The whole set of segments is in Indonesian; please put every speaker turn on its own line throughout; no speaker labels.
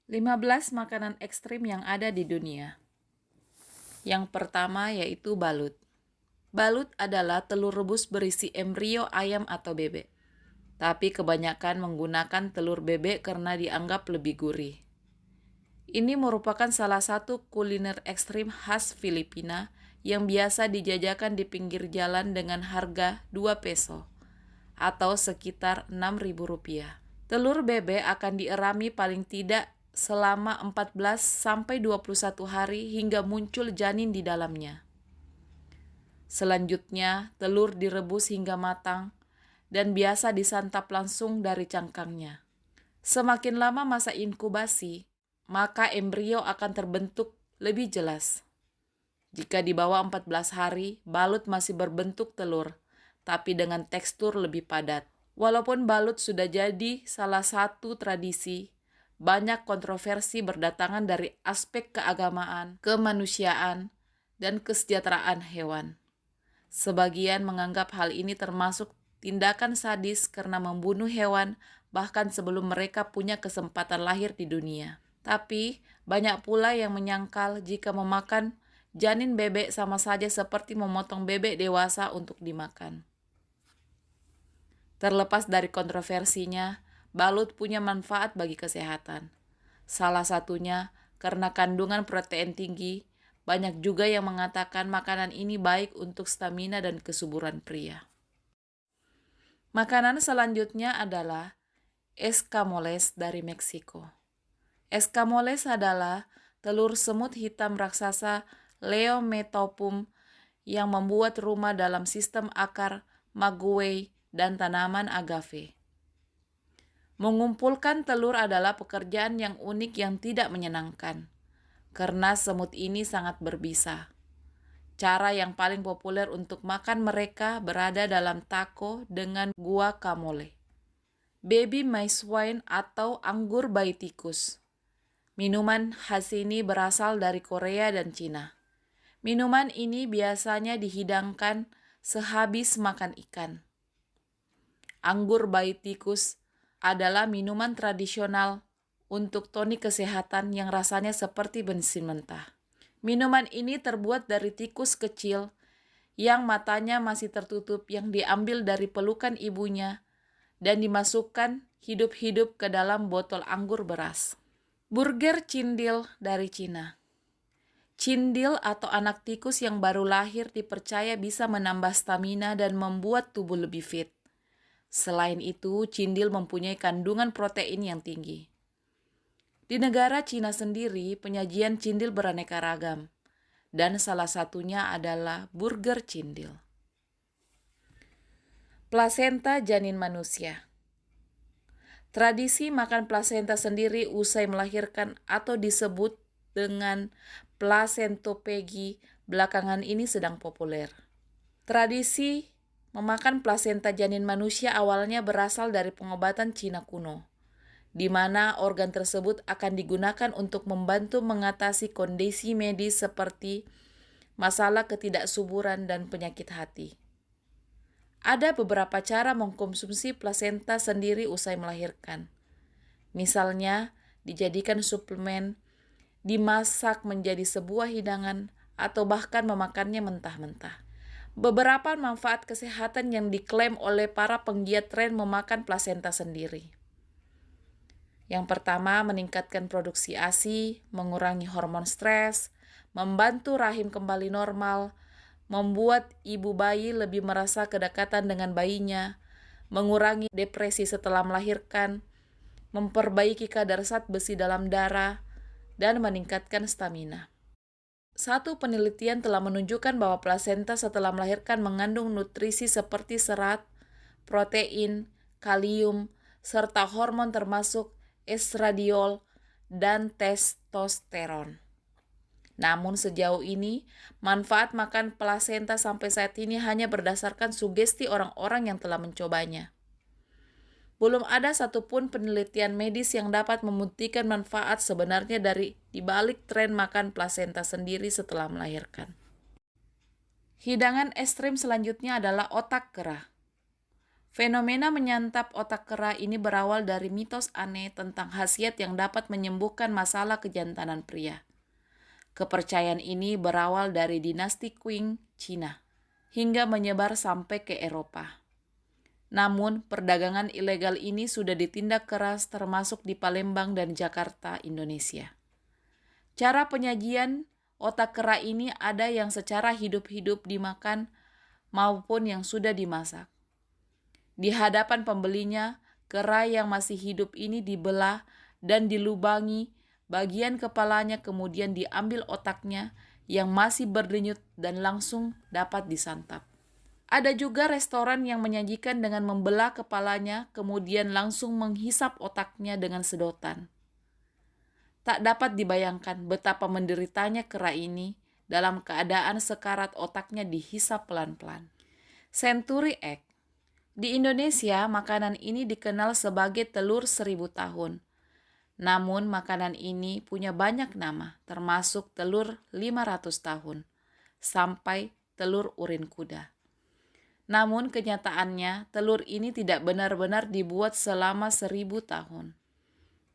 15 makanan ekstrim yang ada di dunia. Yang pertama yaitu balut. Balut adalah telur rebus berisi embrio ayam atau bebek. Tapi kebanyakan menggunakan telur bebek karena dianggap lebih gurih. Ini merupakan salah satu kuliner ekstrim khas Filipina yang biasa dijajakan di pinggir jalan dengan harga 2 peso atau sekitar Rp6.000. Telur bebek akan dierami paling tidak selama 14 sampai 21 hari hingga muncul janin di dalamnya. Selanjutnya, telur direbus hingga matang dan biasa disantap langsung dari cangkangnya. Semakin lama masa inkubasi, maka embrio akan terbentuk lebih jelas. Jika di bawah 14 hari, balut masih berbentuk telur, tapi dengan tekstur lebih padat. Walaupun balut sudah jadi salah satu tradisi, banyak kontroversi berdatangan dari aspek keagamaan, kemanusiaan, dan kesejahteraan hewan. Sebagian menganggap hal ini termasuk tindakan sadis karena membunuh hewan bahkan sebelum mereka punya kesempatan lahir di dunia. Tapi, banyak pula yang menyangkal jika memakan janin bebek sama saja seperti memotong bebek dewasa untuk dimakan. Terlepas dari kontroversinya, balut punya manfaat bagi kesehatan. Salah satunya karena kandungan protein tinggi, banyak juga yang mengatakan makanan ini baik untuk stamina dan kesuburan pria. Makanan selanjutnya adalah escamoles dari Meksiko. Escamoles adalah telur semut hitam raksasa Leometopum yang membuat rumah dalam sistem akar maguey dan tanaman agave. Mengumpulkan telur adalah pekerjaan yang unik yang tidak menyenangkan, karena semut ini sangat berbisa. Cara yang paling populer untuk makan mereka berada dalam taco dengan guacamole, baby maize wine atau anggur bayi tikus. Minuman khas ini berasal dari Korea dan Cina. Minuman ini biasanya dihidangkan sehabis makan ikan. Anggur bayi tikus adalah minuman tradisional untuk tonik kesehatan yang rasanya seperti bensin mentah. Minuman ini terbuat dari tikus kecil yang matanya masih tertutup yang diambil dari pelukan ibunya dan dimasukkan hidup-hidup ke dalam botol anggur beras. Burger cindil dari Cina. Cindil atau anak tikus yang baru lahir dipercaya bisa menambah stamina dan membuat tubuh lebih fit. Selain itu, cindil mempunyai kandungan protein yang tinggi. Di negara Cina sendiri, penyajian cindil beraneka ragam, dan salah satunya adalah burger cindil. Plasenta janin manusia. Tradisi makan plasenta sendiri usai melahirkan atau disebut dengan placentophagy belakangan ini sedang populer. Tradisi memakan plasenta janin manusia awalnya berasal dari pengobatan Cina kuno, di mana organ tersebut akan digunakan untuk membantu mengatasi kondisi medis seperti masalah ketidaksuburan dan penyakit hati. Ada beberapa cara mengkonsumsi plasenta sendiri usai melahirkan. Misalnya, dijadikan suplemen, dimasak menjadi sebuah hidangan, atau bahkan memakannya mentah-mentah. Beberapa manfaat kesehatan yang diklaim oleh para penggiat tren memakan plasenta sendiri. Yang pertama, meningkatkan produksi ASI, mengurangi hormon stres, membantu rahim kembali normal, membuat ibu bayi lebih merasa kedekatan dengan bayinya, mengurangi depresi setelah melahirkan, memperbaiki kadar zat besi dalam darah, dan meningkatkan stamina. Satu penelitian telah menunjukkan bahwa plasenta setelah melahirkan mengandung nutrisi seperti serat, protein, kalium, serta hormon termasuk estradiol dan testosteron. Namun sejauh ini, manfaat makan plasenta sampai saat ini hanya berdasarkan sugesti orang-orang yang telah mencobanya. Belum ada satupun penelitian medis yang dapat membuktikan manfaat sebenarnya dari dibalik tren makan plasenta sendiri setelah melahirkan. Hidangan ekstrim selanjutnya adalah otak kera. Fenomena menyantap otak kera ini berawal dari mitos aneh tentang khasiat yang dapat menyembuhkan masalah kejantanan pria. Kepercayaan ini berawal dari dinasti Qing, Cina, hingga menyebar sampai ke Eropa. Namun, perdagangan ilegal ini sudah ditindak keras termasuk di Palembang dan Jakarta, Indonesia. Cara penyajian otak kera ini ada yang secara hidup-hidup dimakan maupun yang sudah dimasak. Di hadapan pembelinya, kera yang masih hidup ini dibelah dan dilubangi, bagian kepalanya kemudian diambil otaknya yang masih berdenyut dan langsung dapat disantap. Ada juga restoran yang menyajikan dengan membelah kepalanya kemudian langsung menghisap otaknya dengan sedotan. Tak dapat dibayangkan betapa menderitanya kera ini dalam keadaan sekarat otaknya dihisap pelan-pelan. Century Egg. Di Indonesia, makanan ini dikenal sebagai telur 1000 tahun. Namun, makanan ini punya banyak nama, termasuk telur 500 tahun, sampai telur urin kuda. Namun, kenyataannya, telur ini tidak benar-benar dibuat selama 1000 tahun.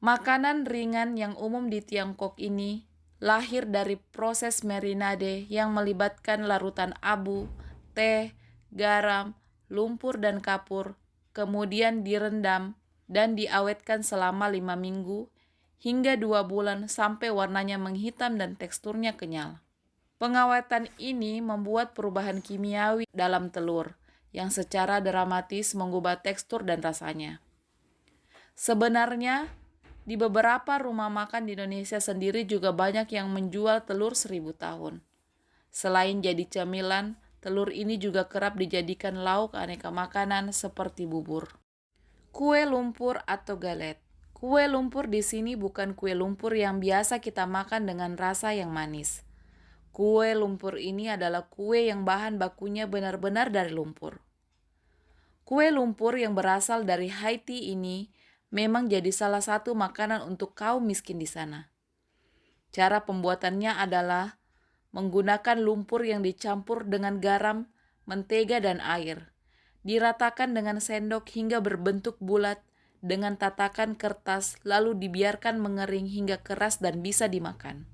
Makanan ringan yang umum di Tiongkok ini lahir dari proses marinade yang melibatkan larutan abu, teh, garam, lumpur dan kapur, kemudian direndam dan diawetkan selama 5 minggu hingga 2 bulan sampai warnanya menghitam dan teksturnya kenyal. Pengawetan ini membuat perubahan kimiawi dalam telur yang secara dramatis mengubah tekstur dan rasanya. Sebenarnya, di beberapa rumah makan di Indonesia sendiri juga banyak yang menjual telur 1000 tahun. Selain jadi cemilan, telur ini juga kerap dijadikan lauk aneka makanan seperti bubur. Kue lumpur atau galet. Kue lumpur di sini bukan kue lumpur yang biasa kita makan dengan rasa yang manis. Kue lumpur ini adalah kue yang bahan bakunya benar-benar dari lumpur. Kue lumpur yang berasal dari Haiti ini memang jadi salah satu makanan untuk kaum miskin di sana. Cara pembuatannya adalah menggunakan lumpur yang dicampur dengan garam, mentega, dan air. Diratakan dengan sendok hingga berbentuk bulat dengan tatakan kertas, lalu dibiarkan mengering hingga keras dan bisa dimakan.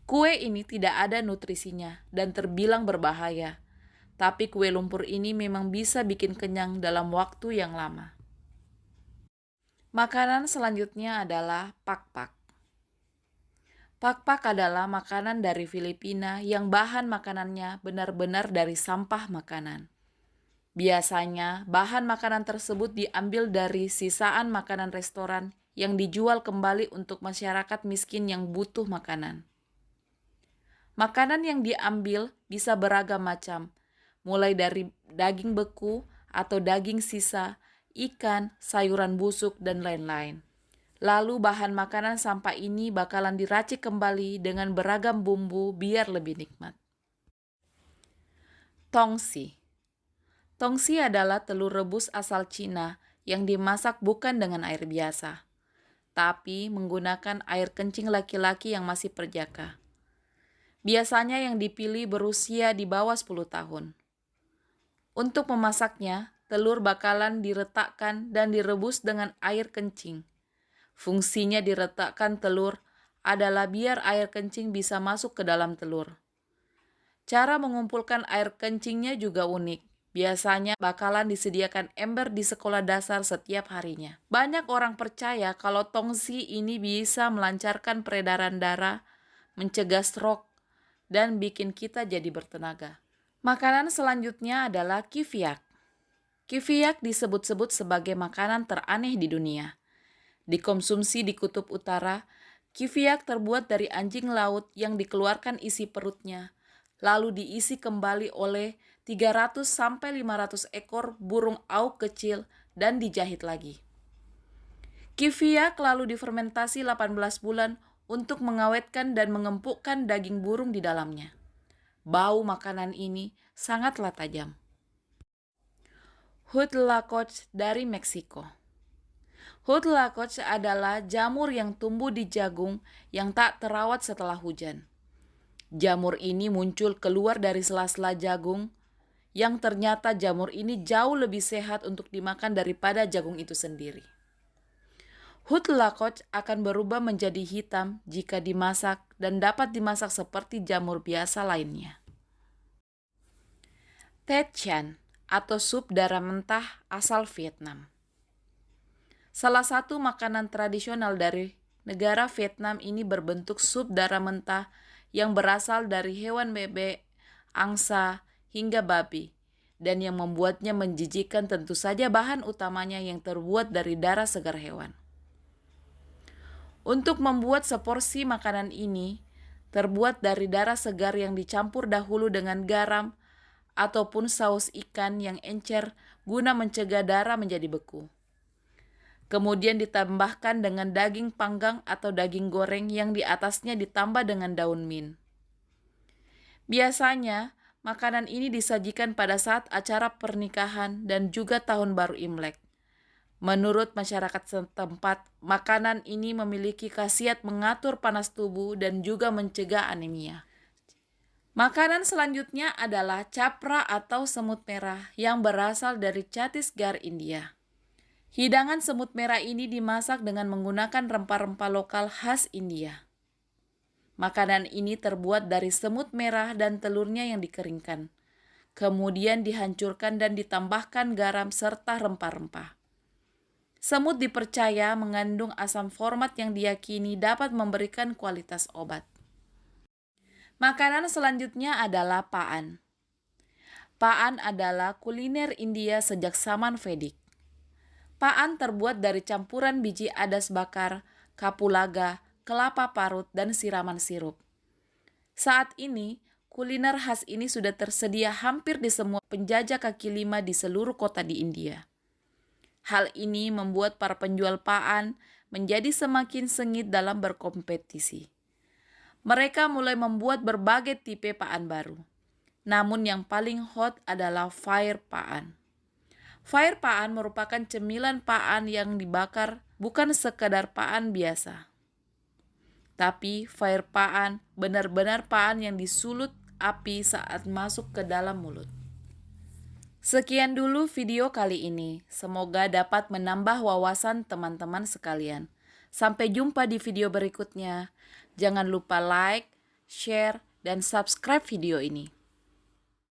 Kue ini tidak ada nutrisinya dan terbilang berbahaya, tapi kue lumpur ini memang bisa bikin kenyang dalam waktu yang lama. Makanan selanjutnya adalah pakpak. Pakpak adalah makanan dari Filipina yang bahan makanannya benar-benar dari sampah makanan. Biasanya, bahan makanan tersebut diambil dari sisaan makanan restoran yang dijual kembali untuk masyarakat miskin yang butuh makanan. Makanan yang diambil bisa beragam macam, mulai dari daging beku atau daging sisa, ikan, sayuran busuk, dan lain-lain. Lalu bahan makanan sampah ini bakalan diracik kembali dengan beragam bumbu biar lebih nikmat. Tongsi. Tongsi adalah telur rebus asal Cina yang dimasak bukan dengan air biasa, tapi menggunakan air kencing laki-laki yang masih perjaka. Biasanya yang dipilih berusia di bawah 10 tahun. Untuk memasaknya, telur bakalan diretakkan dan direbus dengan air kencing. Fungsinya diretakkan telur adalah biar air kencing bisa masuk ke dalam telur. Cara mengumpulkan air kencingnya juga unik. Biasanya bakalan disediakan ember di sekolah dasar setiap harinya. Banyak orang percaya kalau tongsi ini bisa melancarkan peredaran darah, mencegah stroke, dan bikin kita jadi bertenaga. Makanan selanjutnya adalah kiviak. Kiviak disebut-sebut sebagai makanan teraneh di dunia. Dikonsumsi di Kutub Utara, kiviak terbuat dari anjing laut yang dikeluarkan isi perutnya, lalu diisi kembali oleh 300-500 ekor burung auk kecil dan dijahit lagi. Kiviak lalu difermentasi 18 bulan untuk mengawetkan dan mengempukkan daging burung di dalamnya. Bau makanan ini sangatlah tajam. Huitlacoche dari Meksiko. Huitlacoche adalah jamur yang tumbuh di jagung yang tak terawat setelah hujan. Jamur ini muncul keluar dari sela-sela jagung yang ternyata jamur ini jauh lebih sehat untuk dimakan daripada jagung itu sendiri. Hut lakoch akan berubah menjadi hitam jika dimasak dan dapat dimasak seperti jamur biasa lainnya. Tet Chan atau sup darah mentah asal Vietnam. Salah satu makanan tradisional dari negara Vietnam ini berbentuk sup darah mentah yang berasal dari hewan bebek, angsa, hingga babi, dan yang membuatnya menjijikkan tentu saja bahan utamanya yang terbuat dari darah segar hewan. Untuk membuat seporsi makanan ini, terbuat dari darah segar yang dicampur dahulu dengan garam ataupun saus ikan yang encer guna mencegah darah menjadi beku. Kemudian ditambahkan dengan daging panggang atau daging goreng yang di atasnya ditambah dengan daun mint. Biasanya, makanan ini disajikan pada saat acara pernikahan dan juga tahun baru Imlek. Menurut masyarakat setempat, makanan ini memiliki khasiat mengatur panas tubuh dan juga mencegah anemia. Makanan selanjutnya adalah capra atau semut merah yang berasal dari Chhattisgarh, India. Hidangan semut merah ini dimasak dengan menggunakan rempah-rempah lokal khas India. Makanan ini terbuat dari semut merah dan telurnya yang dikeringkan. Kemudian dihancurkan dan ditambahkan garam serta rempah-rempah. Semut dipercaya mengandung asam format yang diyakini dapat memberikan kualitas obat. Makanan selanjutnya adalah paan. Paan adalah kuliner India sejak zaman Vedik. Paan terbuat dari campuran biji adas bakar, kapulaga, kelapa parut, dan siraman sirup. Saat ini, kuliner khas ini sudah tersedia hampir di semua penjajah kaki lima di seluruh kota di India. Hal ini membuat para penjual paan menjadi semakin sengit dalam berkompetisi. Mereka mulai membuat berbagai tipe paan baru. Namun yang paling hot adalah fire paan. Fire paan merupakan cemilan paan yang dibakar, bukan sekadar paan biasa. Tapi fire paan benar-benar paan yang disulut api saat masuk ke dalam mulut. Sekian dulu video kali ini. Semoga dapat menambah wawasan teman-teman sekalian. Sampai jumpa di video berikutnya. Jangan lupa like, share, dan subscribe video ini.